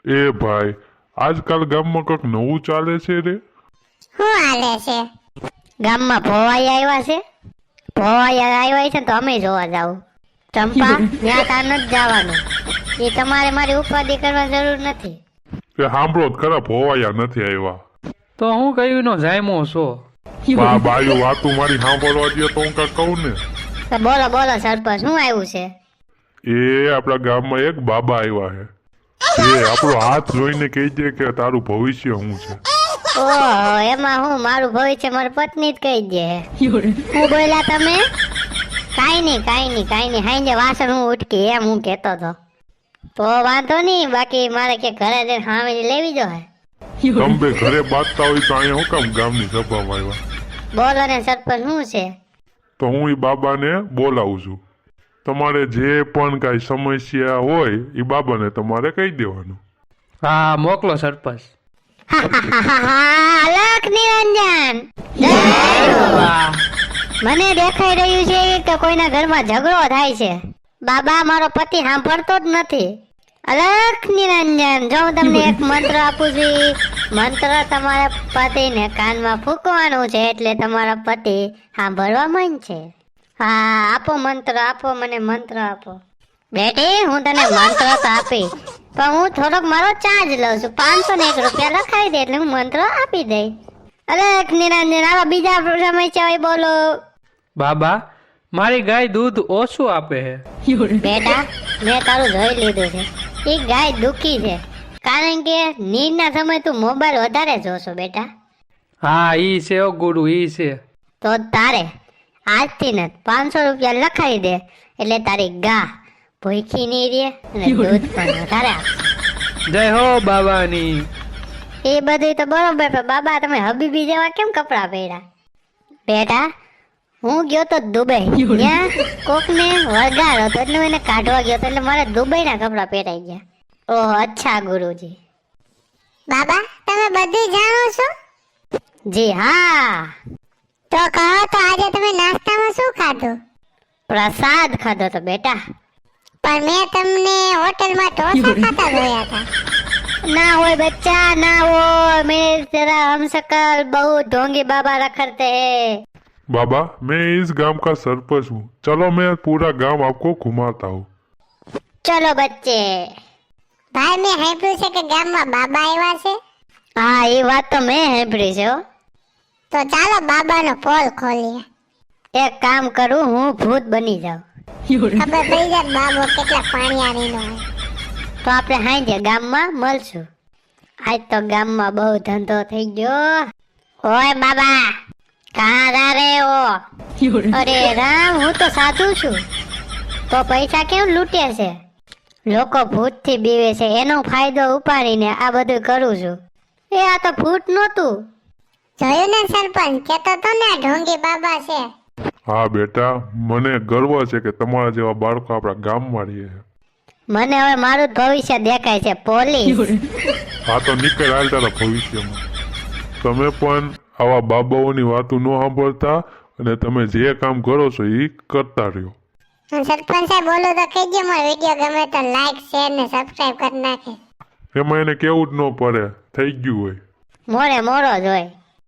એ ભાઈ, આજકાલ ગામમાં કંઈક નવું ચાલે છે રે. શું હાલે છે? ગામમાં ભોવાઈ આવ્યા છે. ભોવાઈ આવ્યા છે તો અમે જોવા જાવ. ચંપા, ત્યાં તાર નથી જવાનું. એ તમારે મારી ઉપાધિ કરવા જરૂર નથી. એ સાંભળો જ ખરા, ભોવાયા નથી આવ્યા. તો હું કયું નો જાયમો છો? બાયું વાતું મારી સાંભળવા દે તો હું કાંઈ કહું ને. તો બોલો બોલો સરપંચ, શું આવ્યું છે? એ આપણા ગામમાં એક બાબા આવ્યા છે. એ આપણો હાથ જોઈને કહી દે કે તારું ભવિષ્ય શું છે. ઓહો, એમાં હું મારું ભવિષ્ય મારી પત્ની જ કહી દે. હું બોલ્યા તમે? કાંઈ નહીં. હાઈ વાસણ હું ઉઠકી એમ હું કહેતો હતો. તો વાંધો નહીં, બાકી મારે કે ઘરે જઈને હામી લેવી જો હે. તમે બે ઘરે બાંધતા હોય તો અહીંયા શું કામ ગામની સભામાં આવ્યા? બોલો ને સરપંચ, શું છે? તો હું એ બાબાને બોલાવું છું. તમારે જે પણ કાંઈ સમસ્યા હોય એ બાબાને તમારે કહી દેવાનું. હા, મોકલો સરપંચ. અલખ નિરંજન, મને દેખાઈ રહ્યું છે કે કોઈના ઘરમાં ઝઘડો થાય છે. બાબા, મારો પતિ સાંભળતો જ નથી. અલખ નિરંજન, જો હું તમને એક મંત્ર આપું છું. મંત્ર તમારા પતિને કાનમાં ફૂંકવાનું છે એટલે તમારા પતિ સાંભળવા માંડશે. હા, આપો મંત્ર, આપો મને મંત્ર આપો. બેટી, હું તને મંત્ર તો આપી, પણ હું થોડોક મારો ચાર્જ લઉં છું. 501 રૂપિયા લખાવી દે એટલે હું મંત્ર આપી દઈ. અલખ નિરંજન, આવા બીજા સમસ્યા હોય બોલો. બાબા, મારી ગાય દૂધ ઓછું આપે છે. બેટા, મેં તારું જોઈ લીધું છે. એ ગાય દુખી છે કારણ કે નીંદના સમય તું મોબાઈલ વધારે જોશો બેટા. હા, ઈ છે ઓ ગુરુ, ઈ છે. તો તારે આજથી ને 500 રૂપિયા લખાવી દે એટલે તારી ગા ભૂખી નહીં રહે અને દૂધ પણ વધારે આપશે. જય હો બાબાની. એ બધું તો બરોબર, પણ બાબા તમે હબીબી જેવા કેમ કપડા પહેર્યા? બેટા, હું ગયો તો દુબઈ, ત્યાં કોકને વળગાડો તો એટલે એને કાઢવા ગયો તો એટલે મારે દુબઈના કપડા પહેરાઈ ગયા. ઓહ, અચ્છા ગુરુજી. બાબા, તમે બધું જાણો છો? જી હા. તો કહો તો આજે તમે નાસ્તામાં શું ખાધું? પ્રસાદ ખાધો તો બેટા. પણ મેં તમને હોટલમાં ઢોસા ખાતા જોયા હતા. ना होए बच्चा, ना हो, मेरे जरा हम सकल बहुत ढोंगी बाबा रखते हैं. बाबा, मैं इस गांव का सरपंच हूँ. चलो मैं पूरा गांव आपको घुमाता हूँ. चलो बच्चे. ભાઈ, મેં સાંભળ્યું છે કે ગામમાં બાબા આવ્યા છે. હા, એ વાત તો મેં સાંભળી છે. તો ચાલો બાબાનો પોલ ખોલીએ. એક કામ કરું, હું ભૂત બની જાઉં. ખબર પડી જાય બાબો કેટલા પાણીયાળીનો હોય. તો આપણે હાંજે ગામમાં મળશું. આજ તો ગામમાં બહુ ધંધો થઈ ગયો. ઓય બાબા, કહાં જા રહે હો? અરે રામ, હું તો સાધુ છું. તો પૈસા કેમ લૂંટે છે? લોકો ભૂતથી બીવે છે, એનો ફાયદો ઉપાડીને આ બધું કરું છું. એ આ તો ભૂત નહોતું. જોયું ને સરપંચ, કેતો તો ને આ ઢોંગી બાબા છે. હા બેટા, મને ગર્વ છે કે તમારા જેવા બાળકો આપણા ગામમાં રહે છે. મને હવે મારું જ ભવિષ્ય દેખાય છે. પોલીસ. હા, તો નીકળ હાલ તારા ભવિષ્યમાં. તમે પણ આવા બાબાઓની વાતો ન સાંભળતા અને તમે જે કામ કરો છો એ કરતા રહ્યો. સરપંચ સાહેબ, બોલો તો કહેજો. મારો વિડીયો ગમે તો લાઈક, શેર ને સબસ્ક્રાઇબ કરી નાખે. એમાં એને કેવું જ ન પડે, થઈ ગયું હોય. મોરે મોરો જ હોય.